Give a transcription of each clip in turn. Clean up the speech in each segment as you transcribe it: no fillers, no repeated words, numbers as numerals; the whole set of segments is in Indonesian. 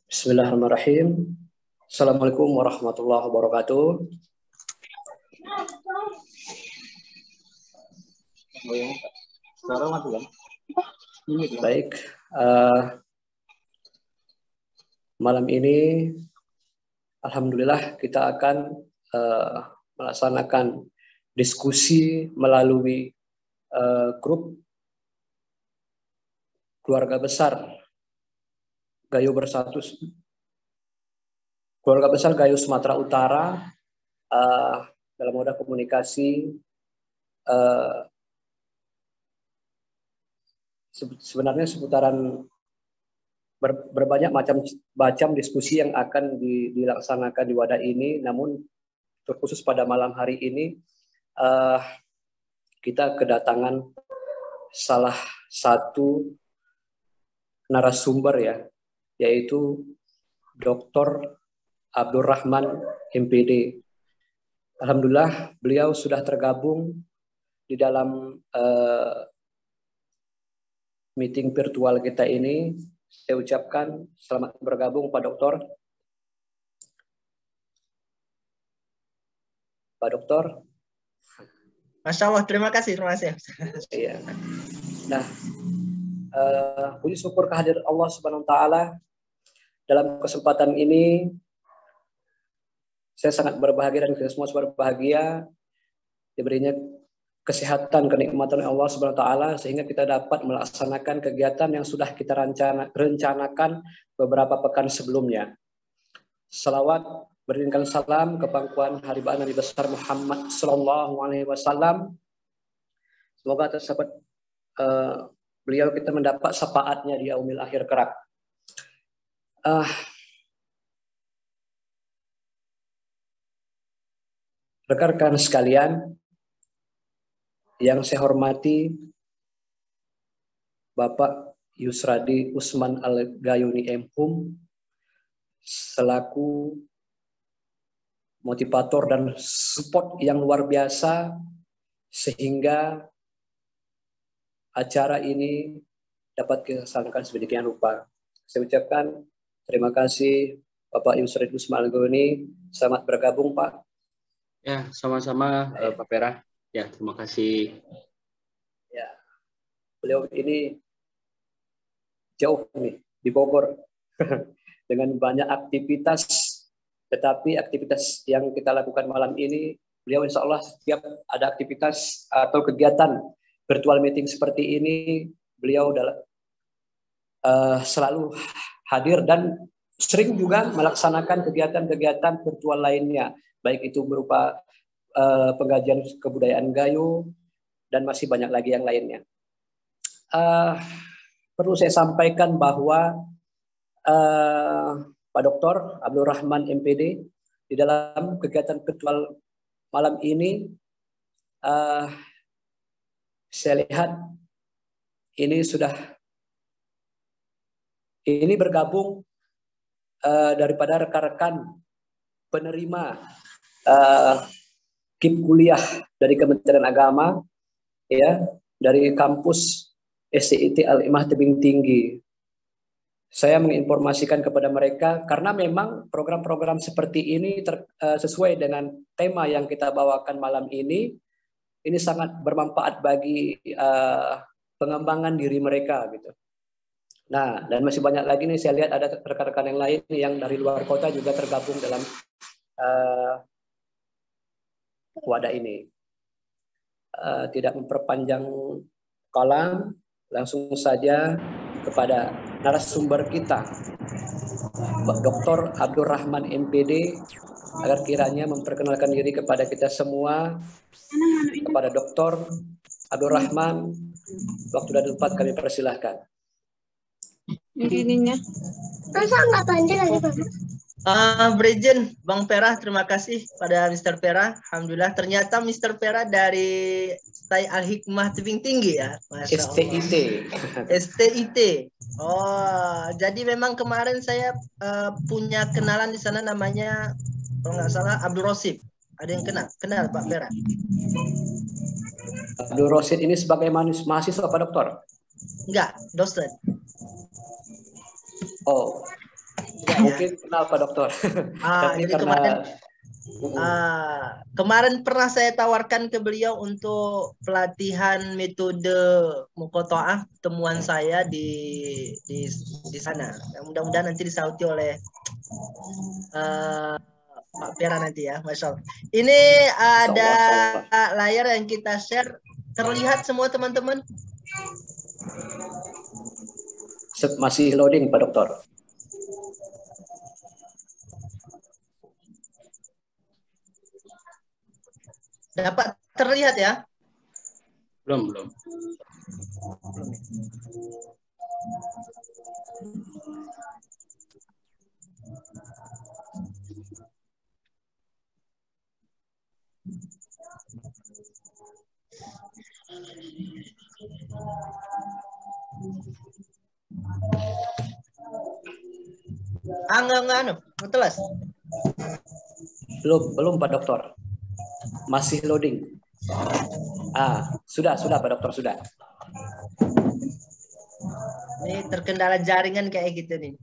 Bismillahirrahmanirrahim. Assalamualaikum warahmatullahi wabarakatuh. Baik, malam ini alhamdulillah kita akan melaksanakan diskusi melalui grup keluarga besar Gayo Bersatu, keluarga besar Gayo Sumatera Utara, dalam moda komunikasi. Sebenarnya seputaran berbanyak macam diskusi yang akan dilaksanakan di wadah ini, namun terkhusus pada malam hari ini kita kedatangan salah satu narasumber ya, yaitu Dr. Abdurrahman MPD. Alhamdulillah beliau sudah tergabung di dalam meeting virtual kita ini. Saya ucapkan selamat bergabung Pak Dokter. Pak Dokter. Masya Allah, terima kasih. Iya. Nah, puji syukur kehadiran Allah Subhanahu Wa Taala. Dalam kesempatan ini, saya sangat berbahagia dan kita semua berbahagia diberinya kesehatan, kenikmatan Allah Subhanahu Wa Taala sehingga kita dapat melaksanakan kegiatan yang sudah kita rencanakan beberapa pekan sebelumnya. Salawat beriringkan salam ke pangkuan haribaan Nabi besar Muhammad Sallallahu Alaihi Wasallam. Semoga tersebut beliau kita mendapat syafaatnya di yaumil akhir kelak. Rekan-rekan sekalian yang saya hormati, Bapak Yusradi Usman Al-Gayuni M.Hum selaku motivator dan support yang luar biasa sehingga acara ini dapat dilaksanakan sedemikian rupa. Saya ucapkan terima kasih Bapak Yusradi Usman Al-Gayuni. Selamat bergabung Pak. Ya, sama-sama Pak Pera. Ya, terima kasih. Ya, beliau ini jauh nih di Bogor dengan banyak aktivitas, tetapi aktivitas yang kita lakukan malam ini, beliau insya Allah setiap ada aktivitas atau kegiatan virtual meeting seperti ini, beliau selalu hadir dan sering juga melaksanakan kegiatan-kegiatan virtual lainnya, baik itu berupa pengkajian kebudayaan Gayo dan masih banyak lagi yang lainnya. Perlu saya sampaikan bahwa Pak Dr. Abdurrahman MPD di dalam kegiatan virtual malam ini saya lihat ini bergabung daripada rekan-rekan penerima KIP kuliah dari Kementerian Agama, ya, dari kampus STIT Al-Imah Tebing Tinggi. Saya menginformasikan kepada mereka karena memang program-program seperti ini sesuai dengan tema yang kita bawakan malam ini sangat bermanfaat bagi pengembangan diri mereka gitu. Nah, dan masih banyak lagi nih saya lihat ada rekan-rekan yang lain yang dari luar kota juga tergabung dalam wadah ini. Tidak memperpanjang kalam, langsung saja kepada narasumber kita, Dr. Abdurrahman MPD, agar kiranya memperkenalkan diri kepada kita semua. Kepada Dr. Abdurrahman, waktu dan tempat kami persilahkan. Ininya. Masa nggak panjang lagi Pak? Brigjen, Bang Pera, terima kasih pada Mr. Pera. Alhamdulillah, ternyata Mr. Pera dari STI Al-Hikmah Tebing Tinggi ya. STIT. STIT. Oh, jadi memang kemarin saya punya kenalan di sana namanya, kalau nggak salah, Abdul Rosid. Ada yang kenal Pak Pera? Abdul Rosid ini sebagai mahasiswa Pak Dokter? Enggak, dosen. Oh. Mungkin kenal Pak Dokter. Tapi Jadi karena kemarin pernah saya tawarkan ke beliau untuk pelatihan metode muqatta'ah temuan saya di sana. Mudah-mudahan nanti disauti oleh Pak Pera nanti ya, Masya Allah. Ini ada layar yang kita share, terlihat semua teman-teman? masih loading Pak Dokter. Dapat terlihat ya? Belum. Enggak, telas. Belum Pak Dokter. Masih loading. Sudah Pak Dokter, sudah. Ini terkendala jaringan kayak gitu nih.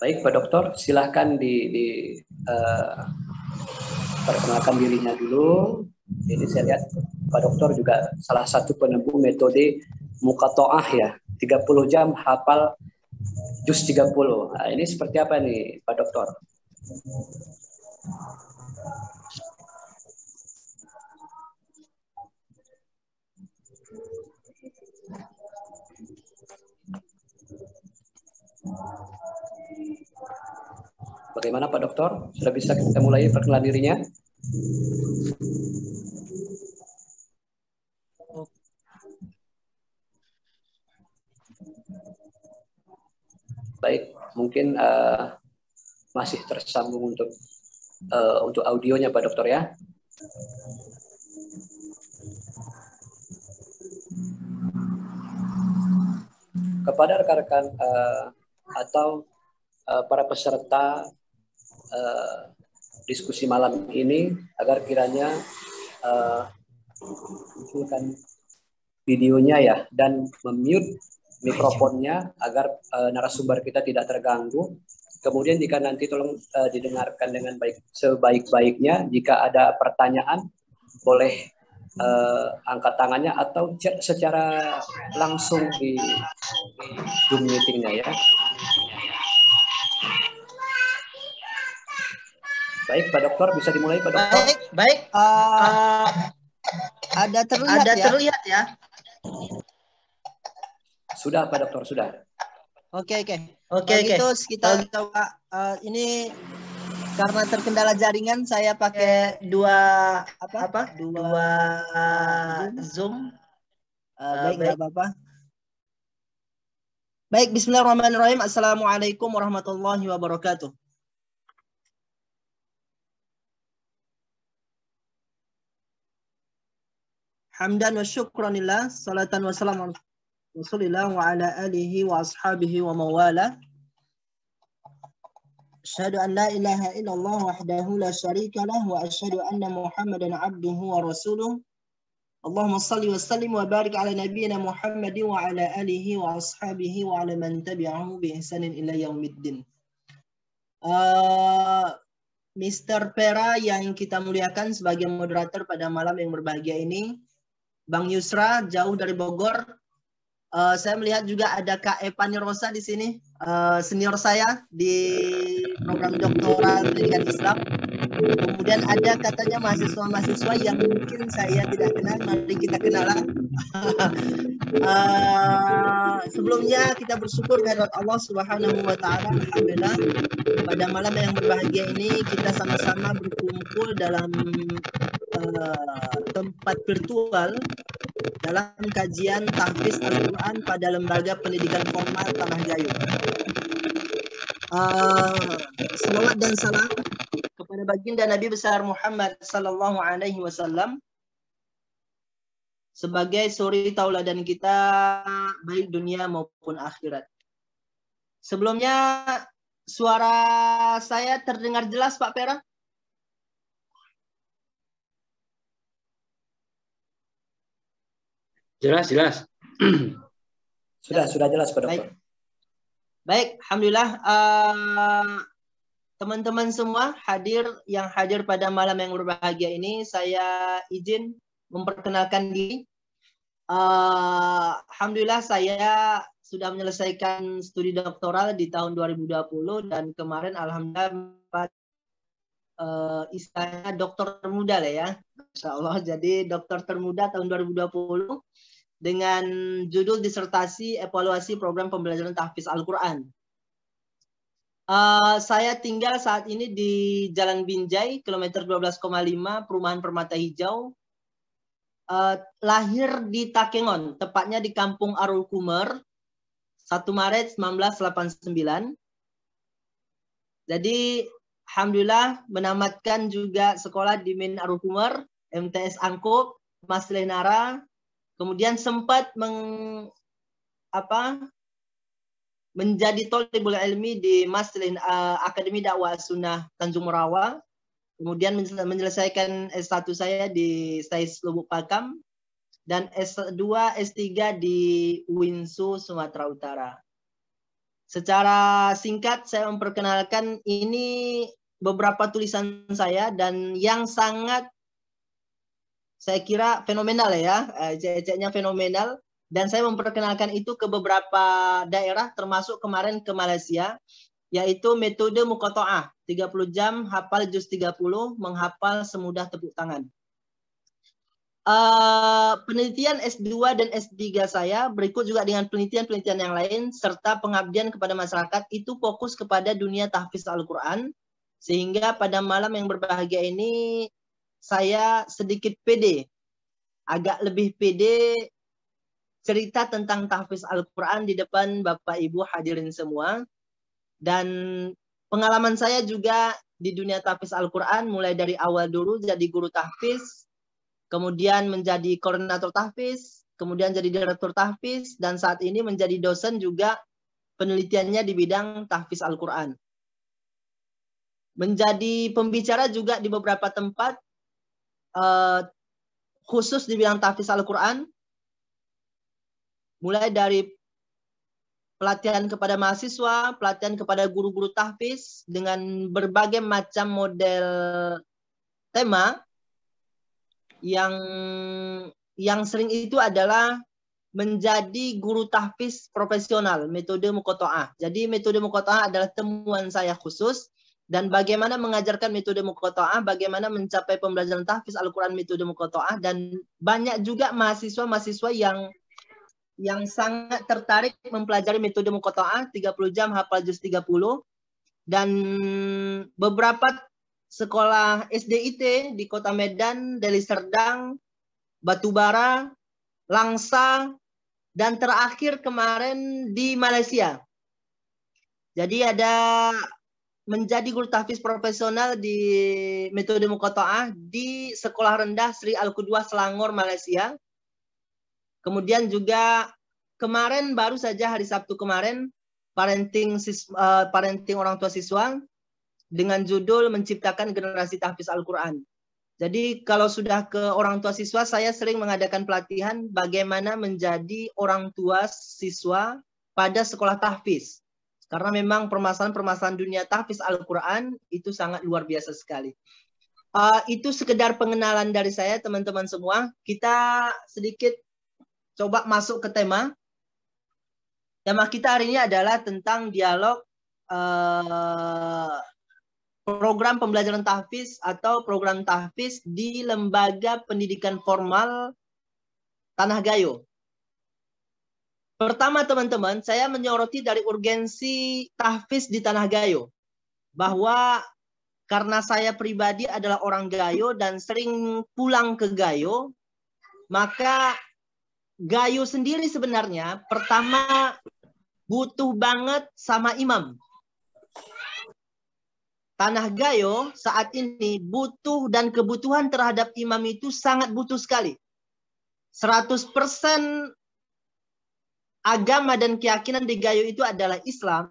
Baik Pak Dokter, silahkan perkenalkan dirinya dulu. Ini saya lihat Pak Dokter juga salah satu penemu metode muqatta'ah ya, 30 jam hafal juz 30. Nah, ini seperti apa nih Pak Dokter? Bagaimana Pak Dokter? Sudah bisa kita mulai perkenalan dirinya? Baik, mungkin masih tersambung untuk audionya Pak Dokter ya. Kepada rekan-rekan atau para peserta diskusi malam ini, agar kiranya munculkan videonya ya, dan memute mikrofonnya agar narasumber kita tidak terganggu. Kemudian jika nanti tolong didengarkan dengan baik, sebaik-baiknya. Jika ada pertanyaan boleh angkat tangannya atau chat secara langsung di Zoom meetingnya ya. Baik Pak Dokter, bisa dimulai Pak Dokter. Baik. Ada terlihat ya? Sudah Pak Dokter, sudah. Oke. Itu kita coba ini karena terkendala jaringan saya pakai dua Zoom. Baik, enggak apa-apa. Baik, bismillahirrahmanirrahim. Assalamualaikum warahmatullahi wabarakatuh. Hamdan wa syukranillah, salatan wa salam ala Rasulillah wa ala alihi wa ashabihi wa mawala. Asyhadu an la ilaha illallah wahdahu la syarika lah wa asyhadu anna Muhammadan abduhu wa rasuluh. Allahumma salli wa sallim wa barik ala nabiyyina Muhammad wa ala alihi wa ashabihi wa ala man tabi'ahu bi ihsanin ila yaumiddin. Mr. Pera yang kita muliakan sebagai moderator pada malam yang berbahagia ini, Bang Yusra jauh dari Bogor. Saya melihat juga ada Kak Epani Rosa di sini, senior saya di program doktoral pendidikan Islam. Kemudian ada katanya mahasiswa-mahasiswa yang mungkin saya tidak kenal, mari kita kenalan. Sebelumnya kita bersyukur kehadirat Allah Subhanahu wa taala. Alhamdulillah pada malam yang berbahagia ini kita sama-sama berkumpul dalam tempat virtual dalam kajian tahfiz Al-Quran pada lembaga pendidikan formal Tanah Gayo. Salawat dan salam kepada baginda Nabi besar Muhammad sallallahu alaihi wasallam sebagai suri tauladan kita baik dunia maupun akhirat. Sebelumnya suara saya terdengar jelas Pak Pera? Jelas, jelas. Sudah jelas Pak Dokter. Baik, alhamdulillah. Teman-teman semua yang hadir pada malam yang berbahagia ini, saya izin memperkenalkan diri. Alhamdulillah saya sudah menyelesaikan studi doktoral di tahun 2020 dan kemarin alhamdulillah istilahnya dokter termuda lah ya. Insya Allah, jadi dokter termuda tahun 2020 dengan judul disertasi evaluasi program pembelajaran tahfiz Al-Quran. Saya tinggal saat ini di Jalan Binjai, kilometer 12,5, Perumahan Permata Hijau. Lahir di Takengon, tepatnya di Kampung Arul Kumer, 1 Maret 1989. Jadi, alhamdulillah menamatkan juga sekolah di Min Arul Kumer, MTS Angkub, Mas Lenara. Kemudian sempat menjadi thalibul ilmi di Maslin Akademi Dakwah Sunnah Tanjung Merawa. Kemudian menyelesaikan S1 saya di STAIS Lubuk Pakam dan S2, S3 di Winsu Sumatera Utara. Secara singkat saya memperkenalkan ini beberapa tulisan saya dan yang sangat saya kira fenomenal ya, ecek-eceknya fenomenal. Dan saya memperkenalkan itu ke beberapa daerah, termasuk kemarin ke Malaysia, yaitu metode muqata'ah, 30 jam, hafal juz 30, menghafal semudah tepuk tangan. Penelitian S2 dan S3 saya berikut juga dengan penelitian-penelitian yang lain, serta pengabdian kepada masyarakat itu fokus kepada dunia tahfiz Al-Quran, sehingga pada malam yang berbahagia ini saya sedikit pede, agak lebih pede cerita tentang tahfiz Al-Quran di depan Bapak Ibu hadirin semua. Dan pengalaman saya juga di dunia tahfiz Al-Quran mulai dari awal dulu jadi guru tahfiz, kemudian menjadi koordinator tahfiz, kemudian jadi direktur tahfiz, dan saat ini menjadi dosen juga penelitiannya di bidang tahfiz Al-Quran. Menjadi pembicara juga di beberapa tempat, khusus di bidang tahfiz Al-Quran, mulai dari pelatihan kepada mahasiswa, pelatihan kepada guru-guru tahfiz dengan berbagai macam model tema yang sering itu adalah menjadi guru tahfiz profesional, metode muqata'ah. Jadi metode muqata'ah adalah temuan saya khusus dan bagaimana mengajarkan metode muqata'ah, bagaimana mencapai pembelajaran tahfiz Al-Quran metode muqata'ah, dan banyak juga mahasiswa-mahasiswa yang sangat tertarik mempelajari metode muqata'ah 30 jam hafal juz 30, dan beberapa sekolah SDIT di Kota Medan, Deli Serdang, Batubara, Langsa, dan terakhir kemarin di Malaysia. Jadi ada menjadi guru tahfiz profesional di metode muqata'ah di Sekolah Rendah Sri Al-Qudwah Selangor, Malaysia. Kemudian juga kemarin baru saja hari Sabtu kemarin parenting orang tua siswa dengan judul menciptakan generasi tahfiz Al-Quran. Jadi kalau sudah ke orang tua siswa, saya sering mengadakan pelatihan bagaimana menjadi orang tua siswa pada sekolah tahfiz. Karena memang permasalahan-permasalahan dunia tahfiz Al-Quran itu sangat luar biasa sekali. Itu sekedar pengenalan dari saya, teman-teman semua. Kita sedikit coba masuk ke tema. Tema kita hari ini adalah tentang dialog program pembelajaran tahfiz atau program tahfiz di lembaga pendidikan formal Tanah Gayo. Pertama teman-teman, saya menyoroti dari urgensi tahfiz di Tanah Gayo. Bahwa karena saya pribadi adalah orang Gayo dan sering pulang ke Gayo, maka Gayo sendiri sebenarnya pertama butuh banget sama imam. Tanah Gayo saat ini butuh dan kebutuhan terhadap imam itu sangat butuh sekali. 100% agama dan keyakinan di Gayo itu adalah Islam,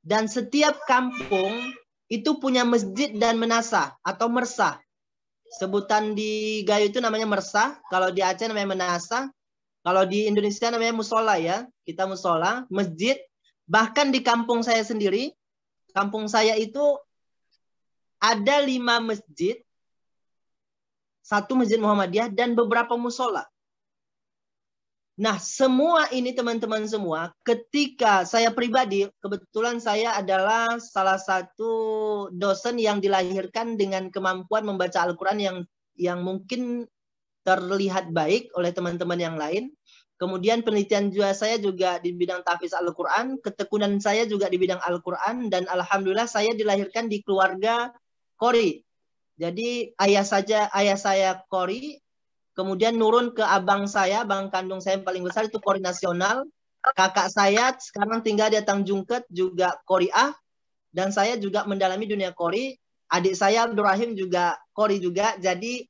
dan setiap kampung itu punya masjid dan menasah atau mersah. Sebutan di Gayo itu namanya mersah, kalau di Aceh namanya menasah. Kalau di Indonesia namanya musola ya. Kita musola, masjid. Bahkan di kampung saya sendiri, kampung saya itu ada 5 masjid, 1 masjid Muhammadiyah dan beberapa musola. Nah, semua ini teman-teman semua, ketika saya pribadi, kebetulan saya adalah salah satu dosen yang dilahirkan dengan kemampuan membaca Al-Quran yang mungkin terlihat baik oleh teman-teman yang lain. Kemudian penelitian saya juga di bidang tahfiz Al-Quran, ketekunan saya juga di bidang Al-Quran, dan alhamdulillah saya dilahirkan di keluarga Qori. Jadi ayah saya Qori, kemudian nurun ke abang kandung saya yang paling besar itu Qori nasional. Kakak saya sekarang tinggal di Tangjungket juga Qoriah, dan saya juga mendalami dunia Qori. Adik saya Abdurrahim juga Qori juga. Jadi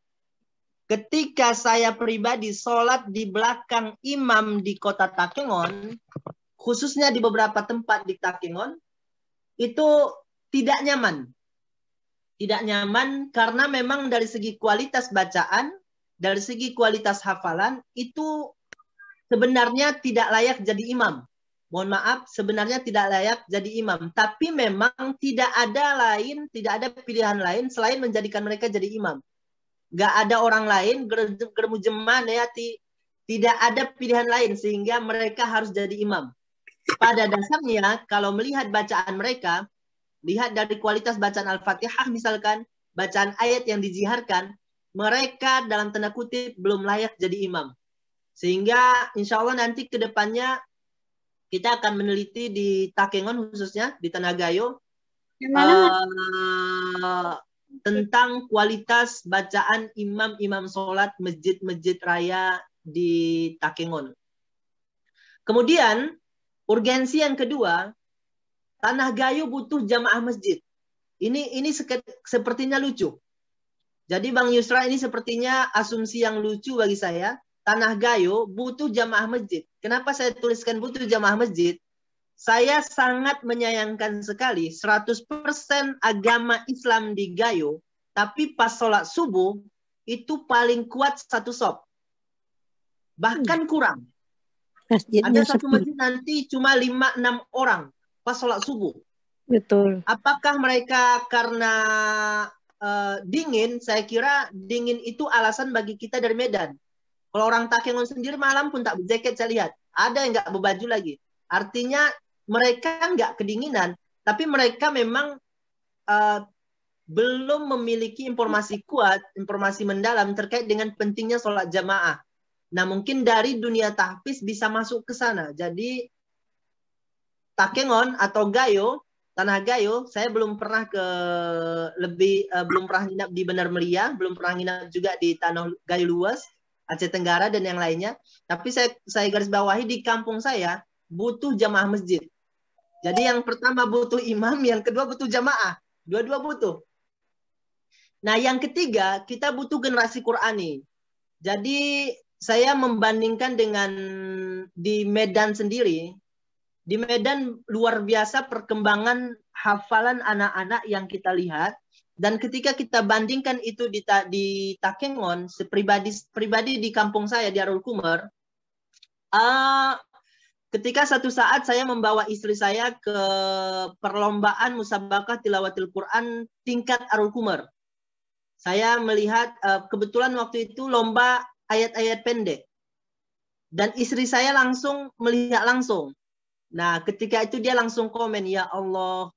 ketika saya pribadi sholat di belakang imam di kota Takengon, khususnya di beberapa tempat di Takengon, itu tidak nyaman. Tidak nyaman karena memang dari segi kualitas bacaan, dari segi kualitas hafalan, itu sebenarnya tidak layak jadi imam. Mohon maaf, sebenarnya tidak layak jadi imam. Tapi memang tidak ada pilihan lain selain menjadikan mereka jadi imam. Gak ada orang lain, germujeman ya, tidak ada pilihan lain sehingga mereka harus jadi imam. Pada dasarnya, kalau melihat bacaan mereka, lihat dari kualitas bacaan Al-Fatihah misalkan, bacaan ayat yang dijiharkan, mereka dalam tanda kutip belum layak jadi imam. Sehingga insya Allah nanti ke depannya kita akan meneliti di Takengon khususnya, di Tanah Gayo, tentang kualitas bacaan imam-imam sholat masjid-masjid raya di Takengon. Kemudian, urgensi yang kedua, Tanah Gayo butuh jamaah masjid. Ini sepertinya lucu. Jadi Bang Yusra, ini sepertinya asumsi yang lucu bagi saya. Tanah Gayo butuh jamaah masjid. Kenapa saya tuliskan butuh jamaah masjid? Saya sangat menyayangkan sekali 100% agama Islam di Gayo, tapi pas sholat subuh itu paling kuat 1 shop. Bahkan kurang. Ada 1 masjid nanti cuma 5-6 orang pas sholat subuh. Betul. Apakah mereka karena dingin? Saya kira dingin itu alasan bagi kita dari Medan. Kalau orang Takengon sendiri malam pun tak berjaket saya lihat. Ada yang nggak berbaju lagi. Artinya mereka nggak kedinginan, tapi mereka memang belum memiliki informasi kuat, informasi mendalam terkait dengan pentingnya sholat jamaah. Nah, mungkin dari dunia tahfiz bisa masuk ke sana. Jadi Takengon atau Gayo, Tanah Gayo, saya belum pernah belum pernah nginap di Benar Meriah, belum pernah nginap juga di Tanah Gayo Luas, Aceh Tenggara dan yang lainnya. Tapi saya garis bawahi di kampung saya butuh jamaah masjid. Jadi yang pertama butuh imam, yang kedua butuh jamaah. Dua-dua butuh. Nah, yang ketiga kita butuh generasi Qurani. Jadi saya membandingkan dengan di Medan sendiri. Di Medan luar biasa perkembangan hafalan anak-anak yang kita lihat. Dan ketika kita bandingkan itu di Takengon, pribadi di kampung saya di Arul Kumar, ketika satu saat saya membawa istri saya ke perlombaan musabaqah tilawatil Quran tingkat Arul Kumar. Saya melihat kebetulan waktu itu lomba ayat-ayat pendek. Dan istri saya langsung melihat langsung. Nah, ketika itu dia langsung komen, "Ya Allah,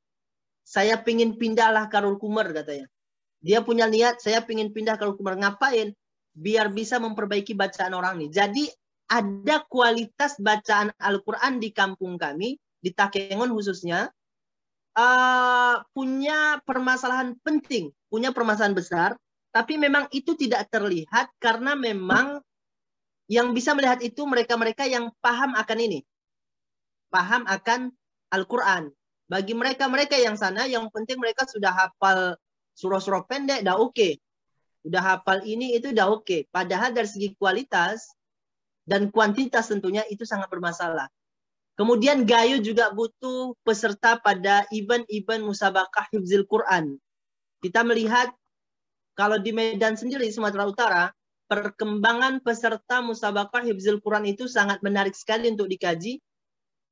saya pingin pindahlah ke Arul Kumar," katanya. Dia punya niat, saya pingin pindah ke Arul Kumar. Ngapain? Biar bisa memperbaiki bacaan orang ini. Jadi ada kualitas bacaan Al-Quran di kampung kami, di Takengon khususnya, punya permasalahan penting, punya permasalahan besar, tapi memang itu tidak terlihat karena memang yang bisa melihat itu mereka-mereka yang paham akan ini. Paham akan Al-Quran. Bagi mereka-mereka yang sana, yang penting mereka sudah hafal surah-surah pendek, dah oke. Udah hafal ini, itu dah oke. Padahal dari segi kualitas dan kuantitas tentunya itu sangat bermasalah. Kemudian Gayo juga butuh peserta pada event-event musabaqah hifzil Quran. Kita melihat kalau di Medan sendiri, Sumatera Utara, perkembangan peserta musabaqah hifzul Quran itu sangat menarik sekali untuk dikaji.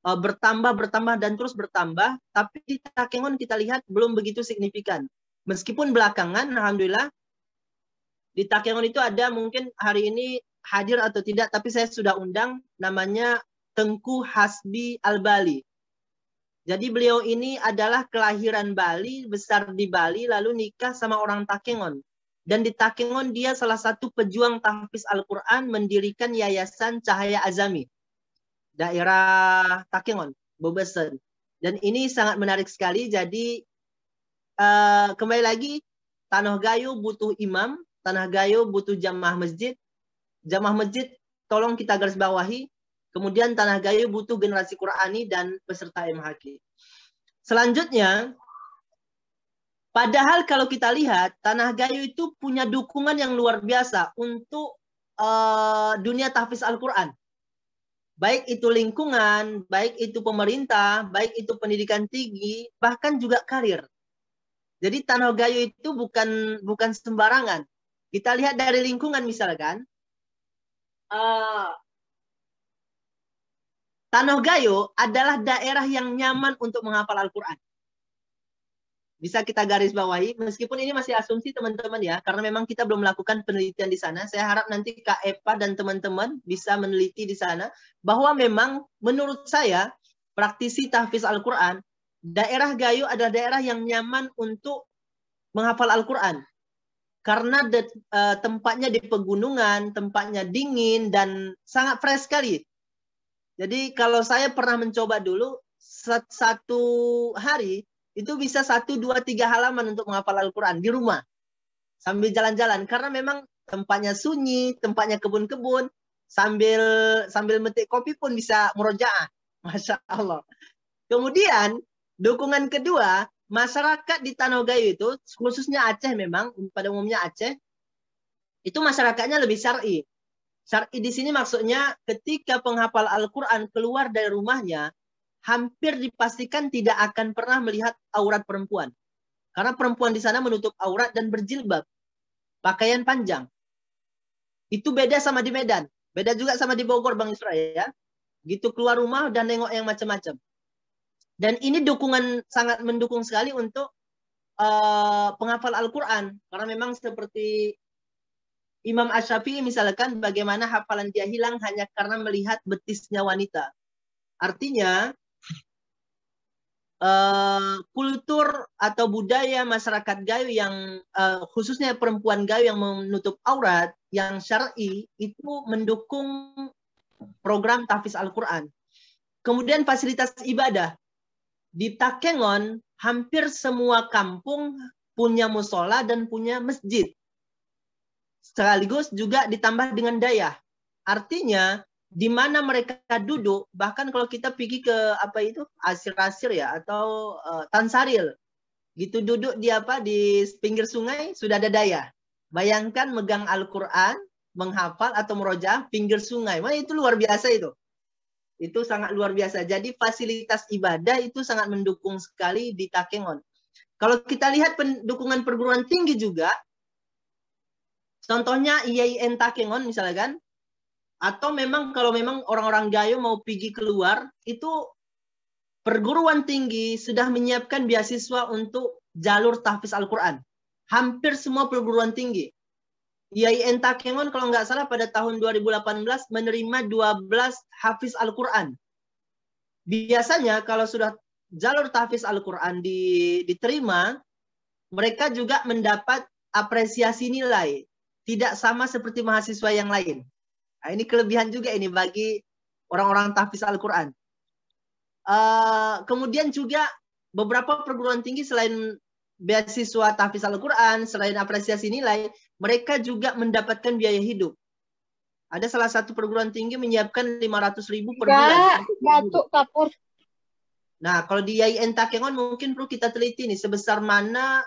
Bertambah dan terus bertambah, tapi di Takengon kita lihat belum begitu signifikan. Meskipun belakangan, alhamdulillah, di Takengon itu ada, mungkin hari ini hadir atau tidak, tapi saya sudah undang, namanya Tengku Hasbi Al-Bali. Jadi beliau ini adalah kelahiran Bali, besar di Bali, lalu nikah sama orang Takengon. Dan di Takengon dia salah satu pejuang tahfiz Al-Quran, mendirikan Yayasan Cahaya Azami, daerah Takengon, Bobesen. Dan ini sangat menarik sekali. Jadi kembali lagi, Tanah Gayo butuh imam, Tanah Gayo butuh jamaah masjid. Jamaah masjid tolong kita garis bawahi. Kemudian Tanah Gayo butuh generasi Qurani dan peserta MHQ. Selanjutnya, padahal kalau kita lihat, Tanah Gayo itu punya dukungan yang luar biasa untuk dunia tahfiz Al-Quran. Baik itu lingkungan, baik itu pemerintah, baik itu pendidikan tinggi, bahkan juga karir. Jadi Tanah Gayo itu bukan sembarangan. Kita lihat dari lingkungan misalkan, Tanah Gayo adalah daerah yang nyaman untuk menghafal Al-Quran. Bisa kita garis bawahi, meskipun ini masih asumsi teman-teman ya, karena memang kita belum melakukan penelitian di sana. Saya harap nanti Kak Epa dan teman-teman bisa meneliti di sana, bahwa memang menurut saya, praktisi tahfiz Al-Quran, daerah Gayo adalah daerah yang nyaman untuk menghafal Al-Quran. Karena tempatnya di pegunungan, tempatnya dingin, dan sangat fresh sekali. Jadi kalau saya pernah mencoba dulu, satu hari, itu bisa 1, 2, 3 halaman untuk menghafal Al-Quran di rumah. Sambil jalan-jalan. Karena memang tempatnya sunyi, tempatnya kebun-kebun. Sambil metik kopi pun bisa murojaah. Masya Allah. Kemudian, dukungan kedua, masyarakat di Tanah Gayo itu, khususnya Aceh memang, pada umumnya Aceh, itu masyarakatnya lebih syar'i. Syar'i di sini maksudnya ketika penghafal Al-Quran keluar dari rumahnya, hampir dipastikan tidak akan pernah melihat aurat perempuan. Karena perempuan di sana menutup aurat dan berjilbab. Pakaian panjang. Itu beda sama di Medan. Beda juga sama di Bogor, Bang Yusra ya. Gitu keluar rumah dan nengok yang macam-macam. Dan ini sangat mendukung sekali untuk penghafal Al-Quran. Karena memang seperti Imam Asy-Syafi'i misalkan, bagaimana hafalan dia hilang hanya karena melihat betisnya wanita. Artinya, kultur atau budaya masyarakat Gayo yang, khususnya perempuan Gayo yang menutup aurat, yang syar'i, itu mendukung program tahfiz Al-Quran. Kemudian fasilitas ibadah. Di Takengon, hampir semua kampung punya musola dan punya masjid. Sekaligus juga ditambah dengan dayah. Artinya, di mana mereka duduk, bahkan kalau kita pergi ke Asir-Asir ya, atau Tansaril, gitu duduk di pinggir sungai, sudah ada dayah. Bayangkan megang Al-Quran, menghafal atau murojaah pinggir sungai. Wah, itu luar biasa itu. Itu sangat luar biasa. Jadi fasilitas ibadah itu sangat mendukung sekali di Takengon. Kalau kita lihat dukungan perguruan tinggi juga, contohnya IAIN Takengon misalkan, atau memang kalau memang orang-orang Gayo mau pergi keluar, itu perguruan tinggi sudah menyiapkan beasiswa untuk jalur tahfiz Al-Quran. Hampir semua perguruan tinggi. IAIN Takengon kalau nggak salah pada tahun 2018 menerima 12 hafiz Al-Quran. Biasanya kalau sudah jalur tahfiz Al-Quran diterima, mereka juga mendapat apresiasi nilai. Tidak sama seperti mahasiswa yang lain. Nah, ini kelebihan juga ini bagi orang-orang tahfiz Al-Quran. Kemudian juga beberapa perguruan tinggi selain beasiswa tahfiz Al-Quran, selain apresiasi nilai, mereka juga mendapatkan biaya hidup. Ada salah satu perguruan tinggi menyiapkan 500.000 per bulan. Datuk kapur. Nah, kalau di IAIN Takengon mungkin perlu kita teliti nih sebesar mana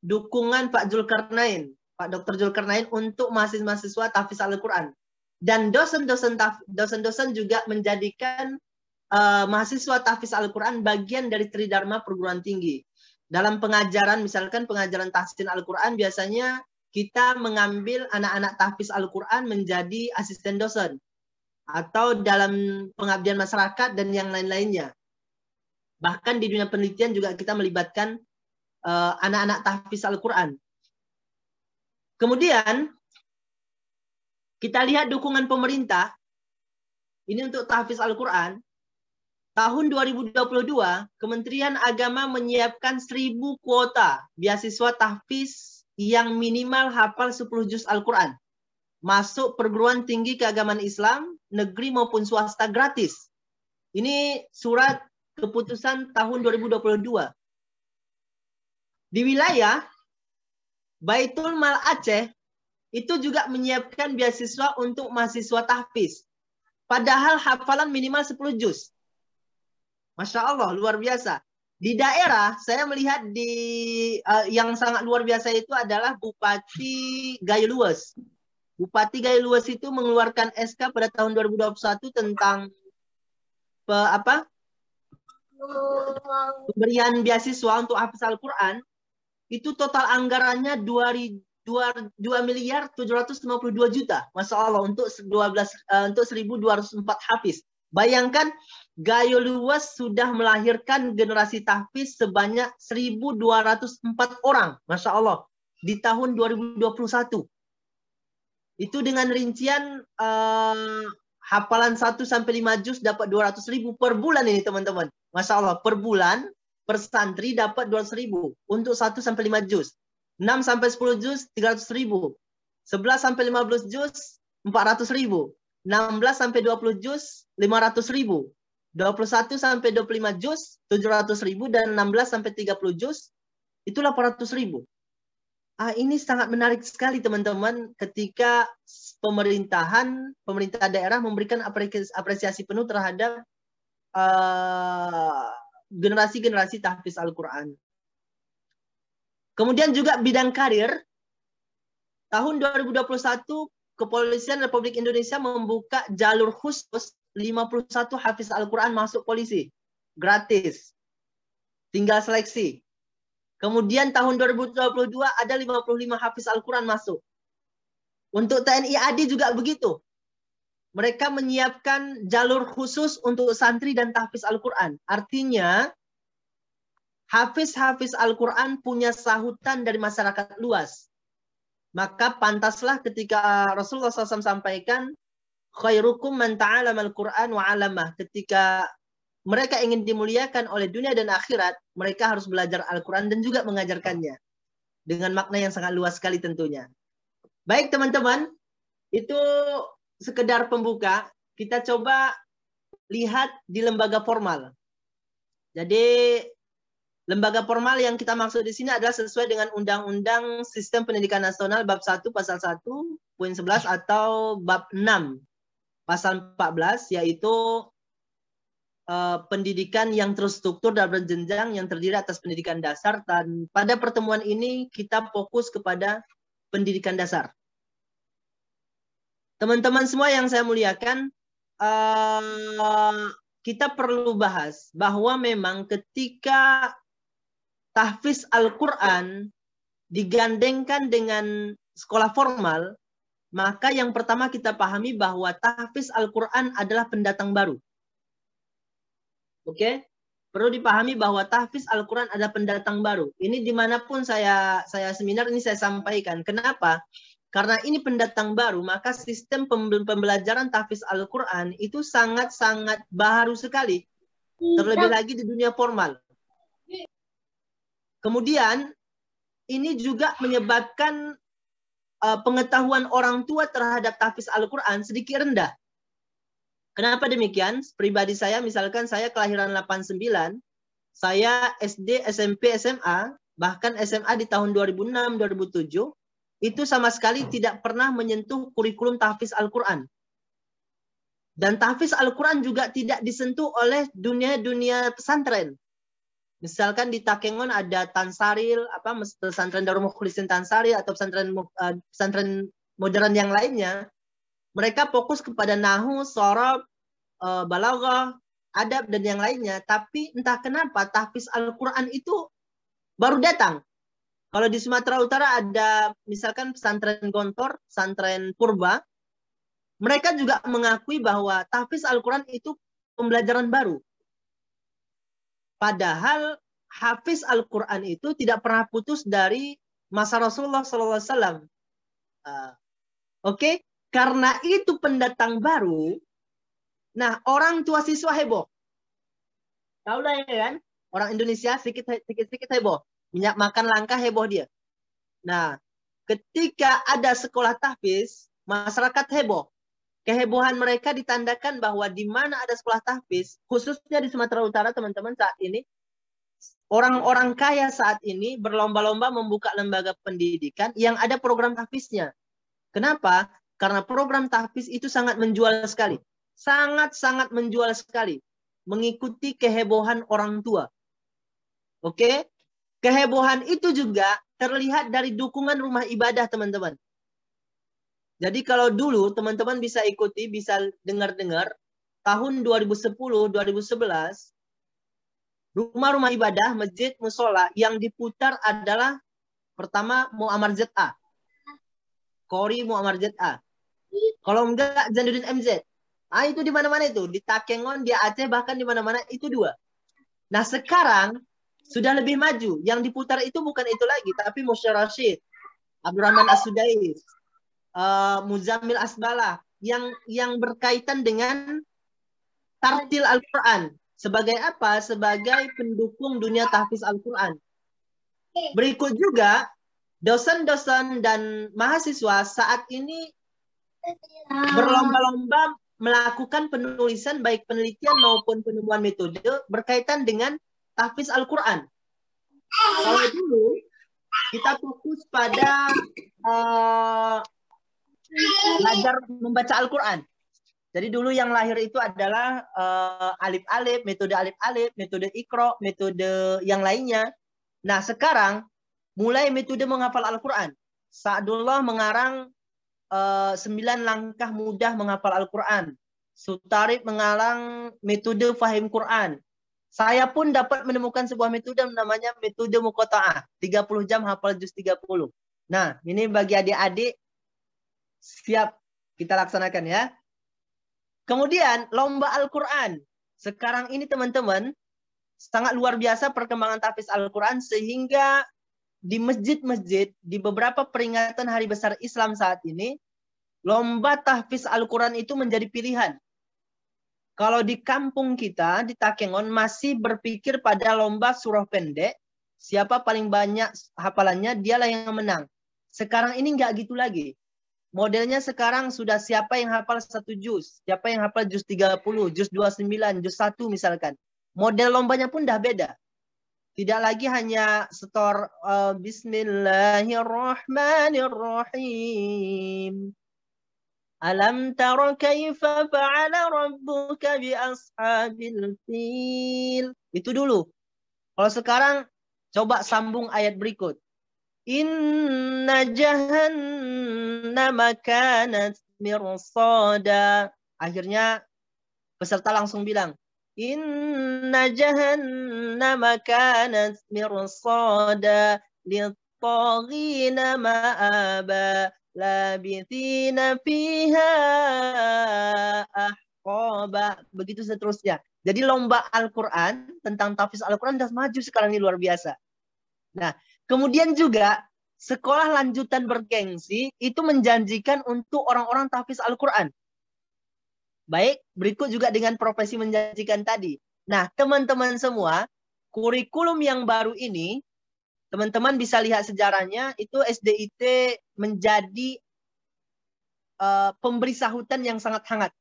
dukungan Pak Zulkarnain, Pak Dr. Zulkarnain untuk mahasiswa tahfiz Al-Quran. Dan dosen-dosen juga menjadikan mahasiswa tahfiz Al-Quran bagian dari Tridharma perguruan tinggi. Dalam pengajaran, misalkan pengajaran tahsin Al-Quran, biasanya kita mengambil anak-anak tahfiz Al-Quran menjadi asisten dosen atau dalam pengabdian masyarakat dan yang lain-lainnya. Bahkan di dunia penelitian juga kita melibatkan anak-anak tahfiz Al-Quran. Kemudian kita lihat dukungan pemerintah ini untuk tahfiz Al-Quran. Tahun 2022, Kementerian Agama menyiapkan 1.000 kuota beasiswa tahfiz yang minimal hafal 10 juz Al-Quran. Masuk perguruan tinggi keagamaan Islam, negeri maupun swasta gratis. Ini surat keputusan tahun 2022. Di wilayah Baitul Mal Aceh, itu juga menyiapkan beasiswa untuk mahasiswa tahfiz. Padahal hafalan minimal 10 juz. Masya Allah, luar biasa. Di daerah, saya melihat yang sangat luar biasa itu adalah Bupati Gayo Luas. Bupati Gayo Luas itu mengeluarkan SK pada tahun 2021 tentang pemberian beasiswa untuk hafiz Al-Quran. Itu total anggarannya 2.752 juta. Masya Allah, untuk 1.204 hafiz. Bayangkan, Gayo Luas sudah melahirkan generasi tahfiz sebanyak 1.204 orang. Masya Allah. Di tahun 2021. Itu dengan rincian hafalan 1-5 juz dapat 200.000 per bulan ini teman-teman. Masya Allah. Per bulan, per santri dapat 200.000. Untuk 1-5 juz. 6-10 juz, 300.000. 11-15 juz, 400.000. 16-20 juz, 500.000. 21-25 juz, 700.000. Dan 16-30 juz, itu 800.000. Ini sangat menarik sekali teman-teman ketika pemerintah daerah memberikan apresiasi penuh terhadap generasi-generasi tahfiz Al-Quran. Kemudian juga bidang karir, tahun 2021 Kepolisian Republik Indonesia membuka jalur khusus 51 hafiz Al-Quran masuk polisi. Gratis. Tinggal seleksi. Kemudian tahun 2022 ada 55 hafiz Al-Quran masuk. Untuk TNI AD juga begitu. Mereka menyiapkan jalur khusus untuk santri dan tahfiz Al-Quran. Artinya, hafiz-hafiz Al-Quran punya sahutan dari masyarakat luas. Maka pantaslah ketika Rasulullah SAW sampaikan, khairukum man ta'alama al-Quran wa 'alamah. Ketika mereka ingin dimuliakan oleh dunia dan akhirat, mereka harus belajar Al-Quran dan juga mengajarkannya. Dengan makna yang sangat luas sekali tentunya. Baik teman-teman, itu sekedar pembuka. Kita coba lihat di lembaga formal. Jadi lembaga formal yang kita maksud di sini adalah sesuai dengan Undang-Undang Sistem Pendidikan Nasional bab 1 pasal 1 poin 11 atau bab 6 pasal 14, yaitu pendidikan yang terstruktur dan berjenjang yang terdiri atas pendidikan dasar. Dan pada pertemuan ini kita fokus kepada pendidikan dasar. Teman-teman semua yang saya muliakan, kita perlu bahas bahwa memang ketika tahfiz Al-Quran digandengkan dengan sekolah formal, maka yang pertama kita pahami bahwa tahfiz Al-Quran adalah pendatang baru. Oke? Perlu dipahami bahwa tahfiz Al-Quran adalah pendatang baru. Ini dimanapun saya seminar ini saya sampaikan. Kenapa? Karena ini pendatang baru, maka sistem pembelajaran tahfiz Al-Quran itu sangat-sangat baru sekali. Terlebih lagi di dunia formal. Kemudian, ini juga menyebabkan pengetahuan orang tua terhadap tahfiz Al-Quran sedikit rendah. Kenapa demikian? Pribadi saya, misalkan saya kelahiran 89, saya SD, SMP, SMA, bahkan SMA di tahun 2006, 2007, itu sama sekali tidak pernah menyentuh kurikulum tahfiz Al-Quran. Dan tahfiz Al-Quran juga tidak disentuh oleh dunia pesantren. Misalkan di Takengon ada Tansaril, pesantren Darul Mukhlisin Tansaril atau pesantren modern yang lainnya, mereka fokus kepada nahu, shorab, balaghah, adab dan yang lainnya. Tapi entah kenapa tahfiz Al-Quran itu baru datang. Kalau di Sumatera Utara ada misalkan pesantren Gontor, pesantren Purba, mereka juga mengakui bahwa tahfiz Al-Quran itu pembelajaran baru. Padahal hafiz Al-Quran itu tidak pernah putus dari masa Rasulullah SAW. Oke, karena itu pendatang baru. Nah, orang tua siswa heboh. Tahu lah ya kan? Orang Indonesia sedikit heboh. Minyak makan langka heboh dia. Nah, ketika ada sekolah tahfiz, masyarakat heboh. Kehebohan mereka ditandakan bahwa di mana ada sekolah tahfiz, khususnya di Sumatera Utara, teman-teman, saat ini, orang-orang kaya saat ini berlomba-lomba membuka lembaga pendidikan yang ada program tahfiznya. Kenapa? Karena program tahfiz itu sangat menjual sekali. Sangat-sangat menjual sekali. Mengikuti kehebohan orang tua. Oke? Kehebohan itu juga terlihat dari dukungan rumah ibadah, teman-teman. Jadi kalau dulu teman-teman bisa ikuti, bisa dengar-dengar, tahun 2010-2011, rumah-rumah ibadah, masjid, musola yang diputar adalah pertama Muammar ZA. Kori Muammar ZA. Kalau enggak Zainuddin MZ. Itu di mana-mana itu. Di Takengon, di Aceh, bahkan di mana-mana itu dua. Nah sekarang sudah lebih maju. Yang diputar itu bukan itu lagi, tapi Moshe Rashid, Abdurrahman As-Sudais, Muzammil Asbalah, yang berkaitan dengan tartil Al-Quran. Sebagai apa? Sebagai pendukung dunia tahfiz Al-Quran. Berikut juga, dosen-dosen dan mahasiswa saat ini berlomba-lomba melakukan penulisan baik penelitian maupun penemuan metode berkaitan dengan tahfiz Al-Quran. Kalau dulu kita fokus pada belajar membaca Al-Quran. Jadi dulu yang lahir itu adalah alif-alif, metode alif-alif, metode Iqra, metode yang lainnya. Nah sekarang mulai metode menghafal Al-Quran. Sa'dullah mengarang 9 langkah mudah menghafal Al-Quran. Sutarib mengarang metode fahim Quran. Saya pun dapat menemukan sebuah metode namanya metode Muqata'ah. 30 jam hafal juz 30. Nah, ini bagi adik-adik siap kita laksanakan ya. Kemudian lomba Al-Quran. Sekarang ini teman-teman sangat luar biasa perkembangan tahfiz Al-Quran sehingga di masjid-masjid di beberapa peringatan hari besar Islam saat ini lomba tahfiz Al-Quran itu menjadi pilihan. Kalau di kampung kita, di Takengon, masih berpikir pada lomba surah pendek. Siapa paling banyak hafalannya, dialah yang menang. Sekarang ini nggak gitu lagi. Modelnya sekarang sudah siapa yang hafal 1 juz. Siapa yang hafal juz 30, juz 29, juz 1 misalkan. Model lombanya pun dah beda. Tidak lagi hanya setor Bismillahirrahmanirrahim. Alam tara kaifa fa'ala rabbuka bi ashabil fil. Itu dulu. Kalau sekarang coba sambung ayat berikut. Inna jahannama kanat mirsada. Akhirnya peserta langsung bilang, Inna jahannama kanat mirsada lit-taghina ma'aba. Labithina fiha ahqaba. Begitu seterusnya. Jadi lomba Al-Quran tentang tahfiz Al-Quran sudah maju sekarang ini luar biasa. Nah, kemudian juga sekolah lanjutan bergengsi itu menjanjikan untuk orang-orang tahfiz Al-Quran. Baik, berikut juga dengan profesi menjanjikan tadi. Nah, teman-teman semua, kurikulum yang baru ini teman-teman bisa lihat sejarahnya, itu SDIT menjadi pemberi sahutan yang sangat hangat.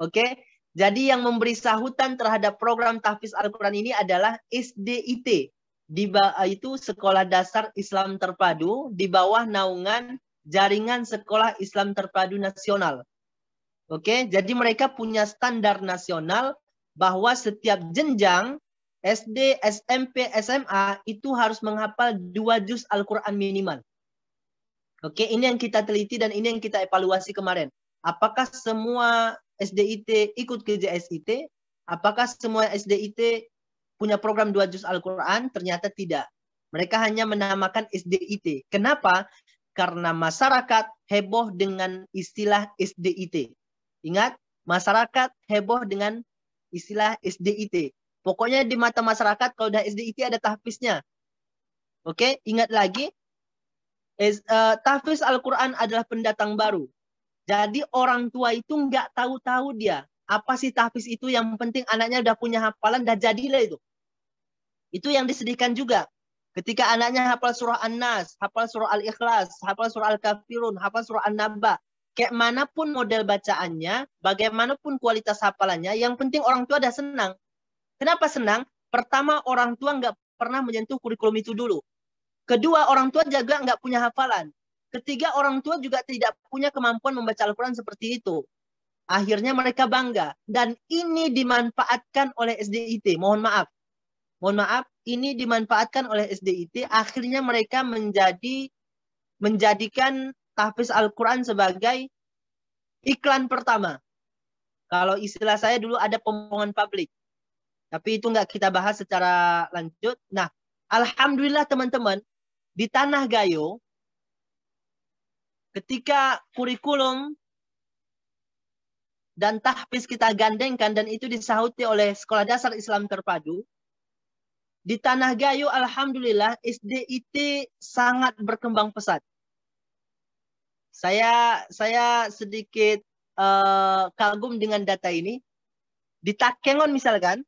Oke, jadi yang memberi sahutan terhadap program tahfiz Al-Quran ini adalah SDIT. Itu Sekolah Dasar Islam Terpadu di bawah naungan Jaringan Sekolah Islam Terpadu Nasional. Oke, jadi mereka punya standar nasional bahwa setiap jenjang SD, SMP, SMA itu harus menghafal 2 juz Al-Quran minimal. Oke, ini yang kita teliti dan ini yang kita evaluasi kemarin. Apakah semua SDIT ikut ke JSIT? Apakah semua SDIT punya program 2 juz Al-Quran? Ternyata tidak. Mereka hanya menamakan SDIT. Kenapa? Karena masyarakat heboh dengan istilah SDIT. Ingat, masyarakat heboh dengan istilah SDIT. Pokoknya di mata masyarakat kalau udah SDIT ada tahfiznya. Oke, ingat lagi, tahfiz Al-Quran adalah pendatang baru. Jadi orang tua itu nggak tahu-tahu dia. Apa sih tahfiz itu? Yang penting anaknya udah punya hafalan, dah jadilah itu. Itu yang disedihkan juga. Ketika anaknya hafal surah An-Nas, hafal surah Al-Ikhlas, hafal surah Al-Kafirun, hafal surah An-Naba. Kayak manapun model bacaannya, bagaimanapun kualitas hafalannya, yang penting orang tua dah senang. Kenapa senang? Pertama, orang tua nggak pernah menyentuh kurikulum itu dulu. Kedua, orang tua juga nggak punya hafalan. Ketiga, orang tua juga tidak punya kemampuan membaca Al-Quran seperti itu. Akhirnya mereka bangga. Dan ini dimanfaatkan oleh SDIT. Mohon maaf. Mohon maaf, ini dimanfaatkan oleh SDIT. Akhirnya mereka menjadikan tahfiz Al-Quran sebagai iklan pertama. Kalau istilah saya dulu ada pembohongan publik. Tapi itu nggak kita bahas secara lanjut. Nah, alhamdulillah teman-teman, di Tanah Gayo, ketika kurikulum dan tahfiz kita gandengkan, dan itu disahuti oleh Sekolah Dasar Islam Terpadu, di Tanah Gayo, alhamdulillah, SDIT sangat berkembang pesat. Saya sedikit kagum dengan data ini. Di Takengon misalkan,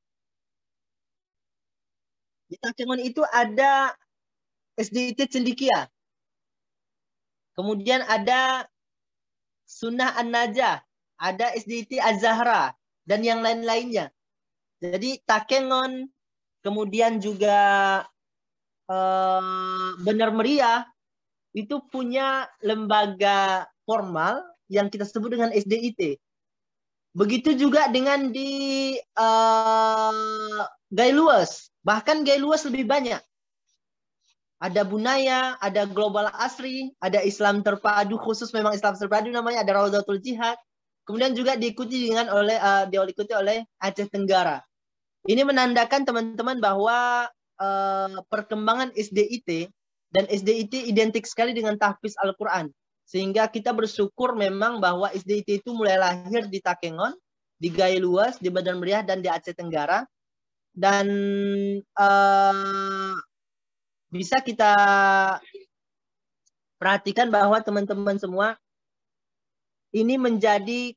di Takengon itu ada SDIT Cendikia. Kemudian ada Sunnah An-Najah, ada SDIT Az-Zahra, dan yang lain-lainnya. Jadi Takengon, kemudian juga Benar Meriah, itu punya lembaga formal yang kita sebut dengan SDIT. Begitu juga dengan di Gailuas. Bahkan Gailuas lebih banyak. Ada Bunaya, ada Global Asri, ada Islam Terpadu, khusus memang Islam Terpadu namanya, ada Raudatul Jihad. Kemudian juga diikuti oleh Aceh Tenggara. Ini menandakan teman-teman bahwa perkembangan SDIT dan SDIT identik sekali dengan tahfiz Al-Quran. Sehingga kita bersyukur memang bahwa SDIT itu mulai lahir di Takengon, di Gailuas, di Benar Meriah, dan di Aceh Tenggara. Dan bisa kita perhatikan bahwa teman-teman semua ini menjadi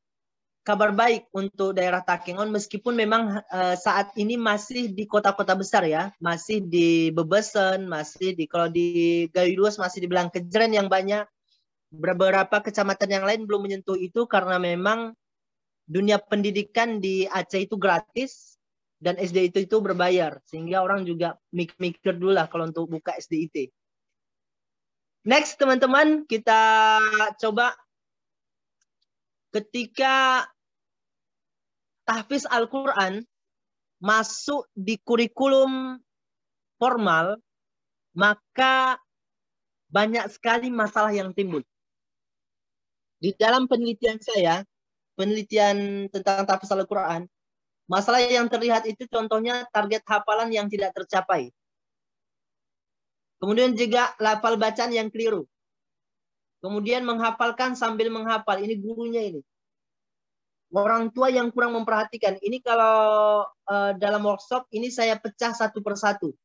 kabar baik untuk daerah Takengon, meskipun memang saat ini masih di kota-kota besar ya, masih di Bebesen, masih di, kalau di Gailuas masih di Blangkejeren yang banyak. Beberapa kecamatan yang lain belum menyentuh itu karena memang dunia pendidikan di Aceh itu gratis dan SDIT itu berbayar, sehingga orang juga mikir dulu lah kalau untuk buka SDIT. Next teman-teman, kita coba ketika tahfiz Al-Quran masuk di kurikulum formal, maka banyak sekali masalah yang timbul. Di dalam penelitian saya, penelitian tentang tahfiz Al-Quran, masalah yang terlihat itu contohnya target hafalan yang tidak tercapai. Kemudian juga lafal bacaan yang keliru. Kemudian menghafalkan sambil menghafal. Ini gurunya ini. Orang tua yang kurang memperhatikan. Ini kalau dalam workshop ini saya pecah satu persatu.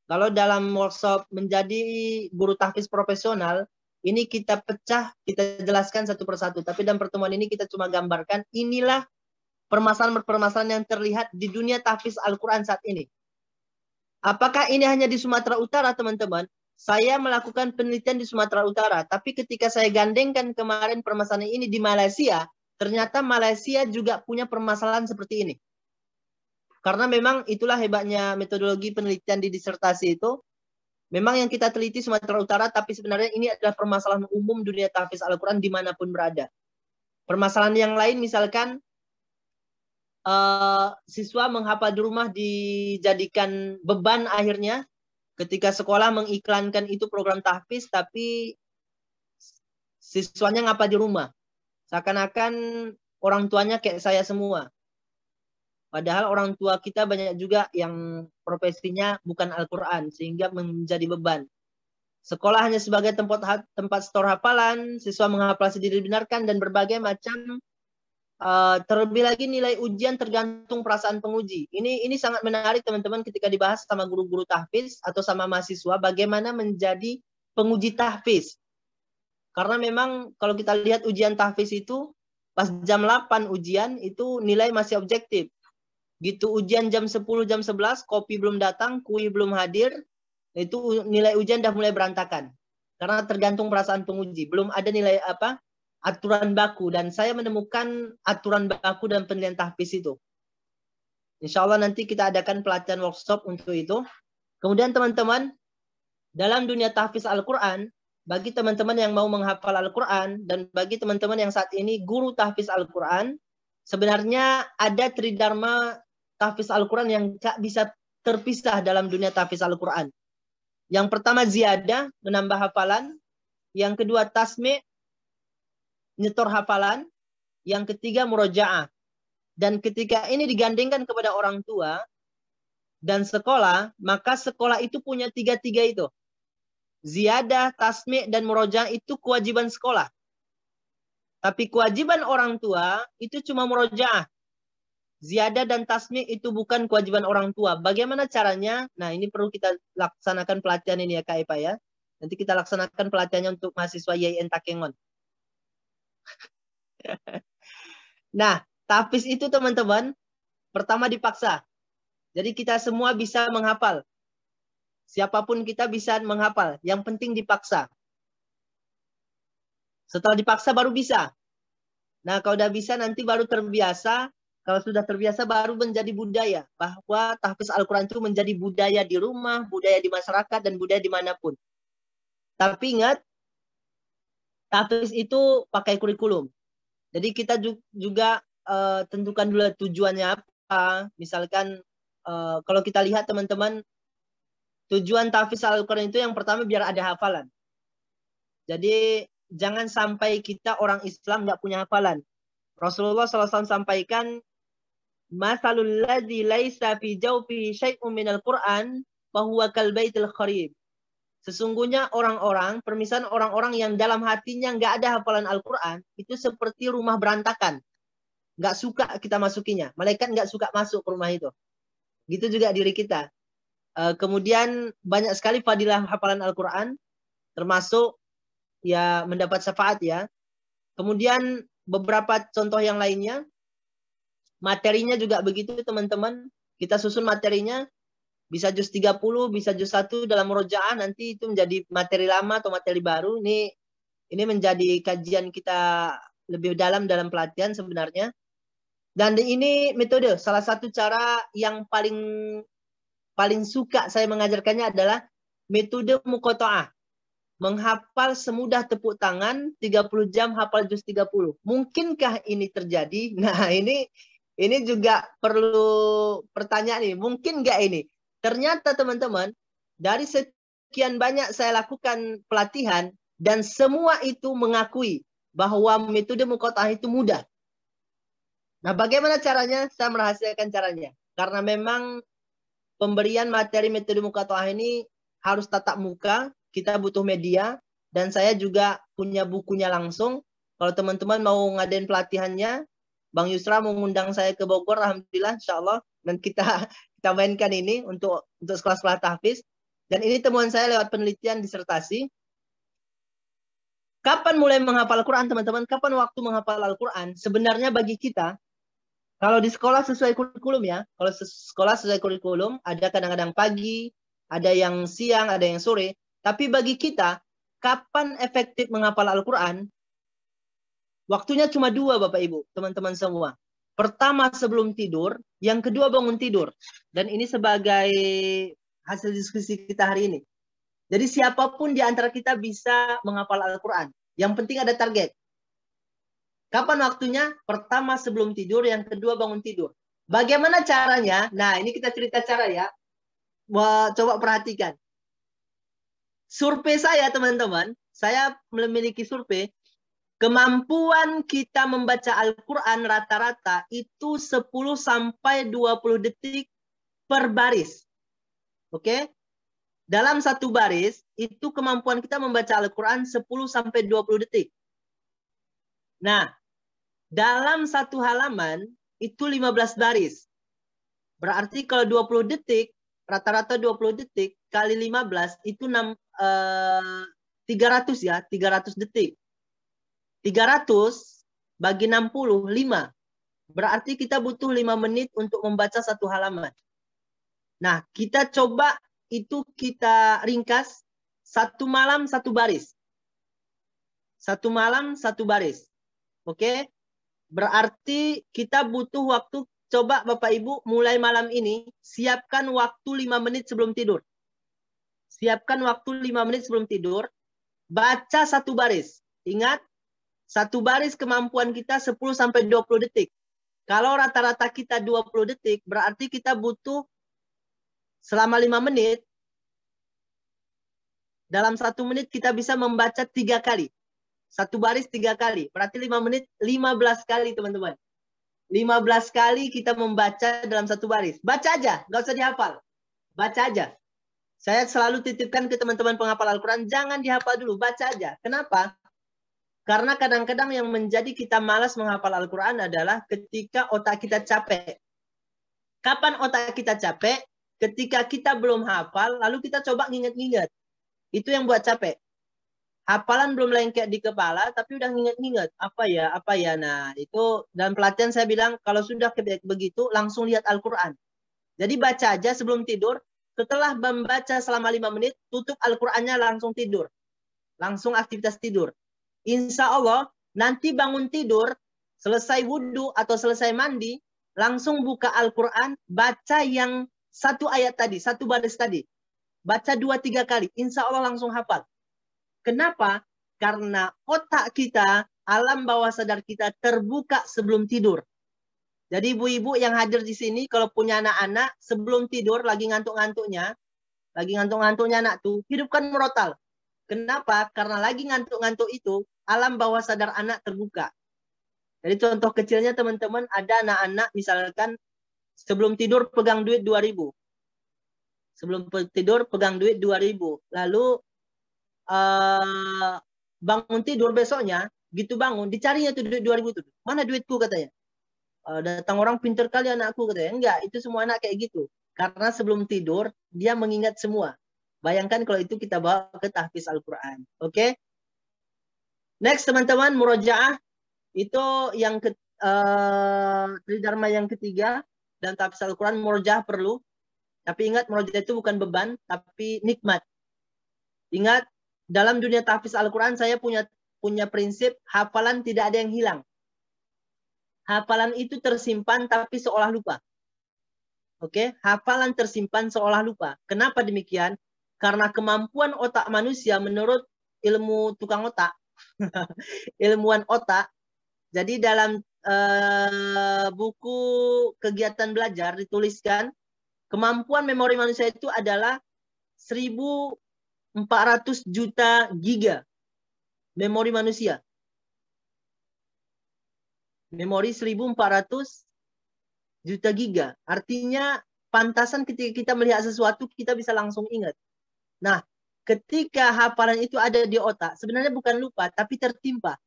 Kalau dalam workshop menjadi guru tahfiz profesional, ini kita pecah, kita jelaskan satu persatu. Tapi dalam pertemuan ini kita cuma gambarkan inilah permasalahan-permasalahan yang terlihat di dunia tahfiz Al-Quran saat ini. Apakah ini hanya di Sumatera Utara, teman-teman? Saya melakukan penelitian di Sumatera Utara, tapi ketika saya gandengkan kemarin permasalahan ini di Malaysia, ternyata Malaysia juga punya permasalahan seperti ini. Karena memang itulah hebatnya metodologi penelitian di disertasi itu. Memang yang kita teliti Sumatera Utara, tapi sebenarnya ini adalah permasalahan umum dunia tahfiz Al-Quran dimanapun berada. Permasalahan yang lain misalkan, siswa menghafal di rumah dijadikan beban akhirnya ketika sekolah mengiklankan itu program tahfiz, tapi siswanya ngapal di rumah. Seakan-akan orang tuanya kayak saya semua. Padahal orang tua kita banyak juga yang profesinya bukan Al-Quran, sehingga menjadi beban. Sekolah hanya sebagai tempat store hafalan, siswa menghafal sendiri dibenarkan, dan berbagai macam. Terlebih lagi nilai ujian tergantung perasaan penguji. Ini sangat menarik teman-teman ketika dibahas sama guru-guru tahfiz atau sama mahasiswa, bagaimana menjadi penguji tahfiz. Karena memang kalau kita lihat ujian tahfiz itu, pas jam 8 ujian itu nilai masih objektif. Gitu ujian jam 10, jam 11, kopi belum datang, kue belum hadir, itu nilai ujian udah mulai berantakan. Karena tergantung perasaan penguji. Belum ada nilai aturan baku. Dan saya menemukan aturan baku dan penilaian tahfiz itu. Insya Allah nanti kita adakan pelatihan workshop untuk itu. Kemudian teman-teman, dalam dunia tahfiz Al-Quran, bagi teman-teman yang mau menghafal Al-Quran, dan bagi teman-teman yang saat ini guru tahfiz Al-Quran, sebenarnya ada tridharma tahfiz Al-Quran yang tak bisa terpisah dalam dunia tahfiz Al-Quran. Yang pertama ziyadah, menambah hafalan. Yang kedua tasmi', nyetor hafalan. Yang ketiga muroja'ah. Dan ketika ini digandengkan kepada orang tua dan sekolah, maka sekolah itu punya tiga-tiga itu. Ziyadah, tasmi' dan muroja'ah itu kewajiban sekolah. Tapi kewajiban orang tua itu cuma muroja'ah. Ziyadah dan tasmi' itu bukan kewajiban orang tua. Bagaimana caranya? Nah, ini perlu kita laksanakan pelatihan ini ya Kak Epa ya. Nanti kita laksanakan pelatihannya untuk mahasiswa YIN Takengon. Nah, tahfiz itu teman-teman, pertama dipaksa. Jadi kita semua bisa menghafal. Siapapun kita bisa menghafal. Yang penting dipaksa. Setelah dipaksa baru bisa. Nah, kalau udah bisa nanti baru terbiasa. Kalau sudah terbiasa baru menjadi budaya. Bahwa tahfiz Al-Quran itu menjadi budaya di rumah, budaya di masyarakat, dan budaya dimanapun. Tapi ingat, tahfiz itu pakai kurikulum. Jadi kita juga tentukan dulu tujuannya apa. Misalkan kalau kita lihat teman-teman, tujuan tahfiz Al-Quran itu yang pertama biar ada hafalan. Jadi jangan sampai kita orang Islam nggak punya hafalan. Rasulullah SAW sampaikan, Masalul ladzi laisa fi jawfi syai'un minal Qur'an fahuwa kal baitil kharib. Sesungguhnya orang-orang, permisalan orang-orang yang dalam hatinya nggak ada hafalan Al-Quran, itu seperti rumah berantakan. Nggak suka kita masukinya. Malaikat nggak suka masuk ke rumah itu. Gitu juga diri kita. Kemudian banyak sekali fadilah hafalan Al-Quran, termasuk ya mendapat syafaat ya. Kemudian beberapa contoh yang lainnya, materinya juga begitu teman-teman. Kita susun materinya, bisa juz 30, bisa juz 1 dalam murojaah, nanti itu menjadi materi lama atau materi baru. Ini menjadi kajian kita lebih dalam pelatihan sebenarnya. Dan ini metode, salah satu cara yang paling suka saya mengajarkannya adalah metode muqata'ah. Menghafal semudah tepuk tangan, 30 jam hafal juz 30. Mungkinkah ini terjadi? Nah, ini juga perlu pertanyaan nih. Mungkin nggak ini? Ternyata teman-teman, dari sekian banyak saya lakukan pelatihan, dan semua itu mengakui bahwa metode muqata'ah itu mudah. Nah, bagaimana caranya? Saya merahasiakan caranya. Karena memang pemberian materi metode muqata'ah ini harus tatap muka, kita butuh media, dan saya juga punya bukunya langsung. Kalau teman-teman mau ngadain pelatihannya, Bang Yusra mengundang saya ke Bogor, alhamdulillah, insya Allah, dan kita mainkan ini untuk sekolah-sekolah tahfiz. Dan ini temuan saya lewat penelitian disertasi. Kapan mulai menghafal Al-Quran, teman-teman? Kapan waktu menghafal Al-Quran? Sebenarnya bagi kita, kalau di sekolah sesuai kurikulum ya, kalau sekolah sesuai kurikulum, ada kadang-kadang pagi, ada yang siang, ada yang sore. Tapi bagi kita, kapan efektif menghafal Al-Quran? Waktunya cuma 2, Bapak Ibu, teman-teman semua. Pertama sebelum tidur, yang kedua bangun tidur. Dan ini sebagai hasil diskusi kita hari ini. Jadi siapapun di antara kita bisa menghafal Al-Quran. Yang penting ada target. Kapan waktunya? Pertama sebelum tidur, yang kedua bangun tidur. Bagaimana caranya? Nah, ini kita cerita cara ya. Coba perhatikan. Survei saya, teman-teman, saya memiliki survei. Kemampuan kita membaca Al-Quran rata-rata itu 10 sampai 20 detik per baris. Oke? Dalam satu baris, itu kemampuan kita membaca Al-Quran 10 sampai 20 detik. Nah, dalam satu halaman, itu 15 baris. Berarti kalau 20 detik, rata-rata 20 detik, kali 15, itu 300 ya, 300 detik. 300 bagi 60, 5. Berarti kita butuh 5 menit untuk membaca satu halaman. Nah, kita coba itu kita ringkas. Satu malam, satu baris. Satu malam, satu baris. Oke? Berarti kita butuh waktu, coba Bapak Ibu, mulai malam ini, siapkan waktu 5 menit sebelum tidur. Siapkan waktu 5 menit sebelum tidur. Baca satu baris. Ingat, satu baris kemampuan kita 10 sampai 20 detik. Kalau rata-rata kita 20 detik, berarti kita butuh selama 5 menit. Dalam 1 menit kita bisa membaca 3 kali. Satu baris 3 kali. Berarti 5 menit 15 kali teman-teman. 15 kali kita membaca dalam satu baris. Baca aja, nggak usah dihafal. Baca aja. Saya selalu titipkan ke teman-teman penghafal Al-Quran, jangan dihafal dulu, baca aja. Kenapa? Karena kadang-kadang yang menjadi kita malas menghafal Al-Quran adalah ketika otak kita capek. Kapan otak kita capek? Ketika kita belum hafal, lalu kita coba nginget-nginget. Itu yang buat capek. Hafalan belum lengket di kepala, tapi udah nginget-nginget. Apa ya? Nah, itu dalam pelatihan saya bilang, kalau sudah begitu, langsung lihat Al-Quran. Jadi baca aja sebelum tidur. Setelah membaca selama 5 menit, tutup Al-Qurannya langsung tidur. Langsung aktivitas tidur. Insya Allah, nanti bangun tidur, selesai wudhu atau selesai mandi, langsung buka Al-Quran, baca yang satu ayat tadi, satu baris tadi. Baca 2-3 kali, insya Allah langsung hafal. Kenapa? Karena otak kita, alam bawah sadar kita terbuka sebelum tidur. Jadi ibu-ibu yang hadir di sini, kalau punya anak-anak, sebelum tidur, lagi ngantuk-ngantuknya anak tuh, hidupkan murotal. Kenapa? Karena lagi ngantuk-ngantuk itu, alam bawah sadar anak terbuka. Jadi contoh kecilnya teman-teman, ada anak-anak misalkan sebelum tidur pegang duit 2.000. Sebelum tidur pegang duit 2.000. Lalu bangun tidur besoknya, gitu bangun, dicarinya tuh duit 2.000 tuh. Mana duitku katanya? Datang orang pintar kali anakku katanya. Enggak, itu semua anak kayak gitu. Karena sebelum tidur, dia mengingat semua. Bayangkan kalau itu kita bawa ke tahfiz Al-Quran. Oke? Next teman-teman, murojaah. Itu yang tridharma yang ketiga. Dan tahfiz Al-Quran, murojaah perlu. Tapi ingat, murojaah itu bukan beban, tapi nikmat. Ingat, dalam dunia tahfiz Al-Quran, saya punya prinsip, hafalan tidak ada yang hilang. Hafalan itu tersimpan, tapi seolah lupa. Oke? Hafalan tersimpan seolah lupa. Kenapa demikian? Karena kemampuan otak manusia menurut ilmu tukang otak, ilmuwan otak, jadi dalam buku kegiatan belajar dituliskan, kemampuan memori manusia itu adalah 1.400 juta giga memori manusia. Memori 1.400 juta giga. Artinya pantasan ketika kita melihat sesuatu, kita bisa langsung ingat. Nah, ketika hafalan itu ada di otak, sebenarnya bukan lupa, tapi tertimpa.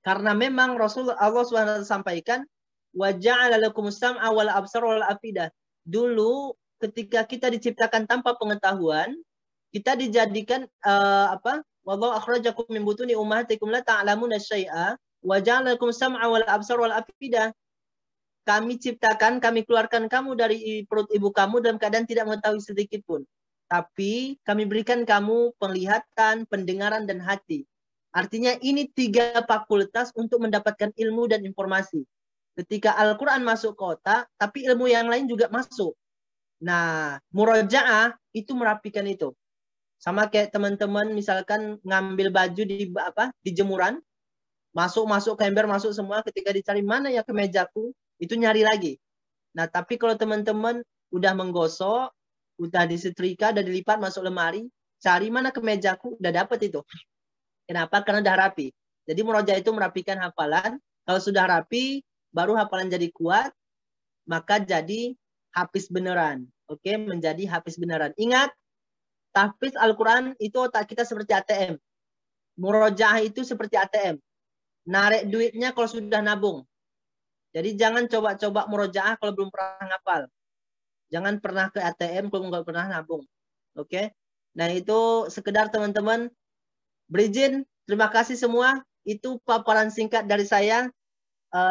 Karena memang Rasulullah Allah SWT sampaikan, وَجَعَلَ لَكُمُ السَّمْعَ وَالْأَبْصَارَ وَالْأَفْئِدَةَ. Dulu, ketika kita diciptakan tanpa pengetahuan, kita dijadikan Wallahu akhrajakum min butuni ummahatikum la ta'lamuna syai'a wa ja'ala lakum sam'a wal absar wal afidah. Kami ciptakan, kami keluarkan kamu dari perut ibu kamu dalam keadaan tidak mengetahui sedikit pun. Tapi kami berikan kamu penglihatan, pendengaran, dan hati. Artinya ini 3 fakultas untuk mendapatkan ilmu dan informasi. Ketika Al-Quran masuk ke otak, tapi ilmu yang lain juga masuk. Nah, murojaah itu merapikan itu. Sama kayak teman-teman misalkan ngambil baju di jemuran, masuk ke ember, masuk semua, ketika dicari mana ya kemejaku, itu nyari lagi. Nah, tapi kalau teman-teman udah menggosok, udah disetrika, udah dilipat masuk lemari, cari mana kemejaku, udah dapet itu. Kenapa? Karena udah rapi. Jadi murojaah itu merapikan hafalan. Kalau sudah rapi, baru hafalan jadi kuat, maka jadi hafiz beneran. Oke, menjadi hafiz beneran. Ingat, tahfiz Al-Quran itu otak kita seperti ATM. Murojaah itu seperti ATM. Narik duitnya kalau sudah nabung. Jadi jangan coba-coba murojaah kalau belum pernah ngapal. Jangan pernah ke ATM kalau nggak pernah nabung. Oke. Nah itu sekedar teman-teman berizin. Terima kasih semua. Itu paparan singkat dari saya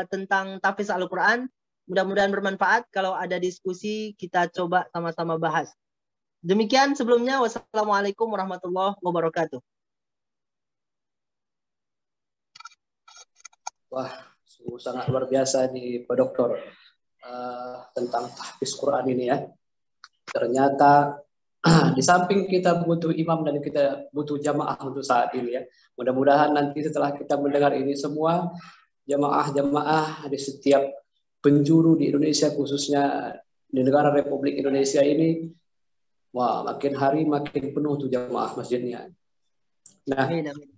tentang tahfiz Al-Quran. Mudah-mudahan bermanfaat. Kalau ada diskusi kita coba sama-sama bahas. Demikian sebelumnya. Wassalamualaikum warahmatullahi wabarakatuh. Wah, sungguh sangat luar biasa nih Pak Dokter tentang tahfiz Quran ini ya. Ternyata di samping kita butuh imam dan kita butuh jamaah untuk saat ini ya. Mudah-mudahan nanti setelah kita mendengar ini semua, jamaah-jamaah di setiap penjuru di Indonesia, khususnya di negara Republik Indonesia ini, wah makin hari makin penuh tuh jamaah masjidnya. Nah, Amin, amin.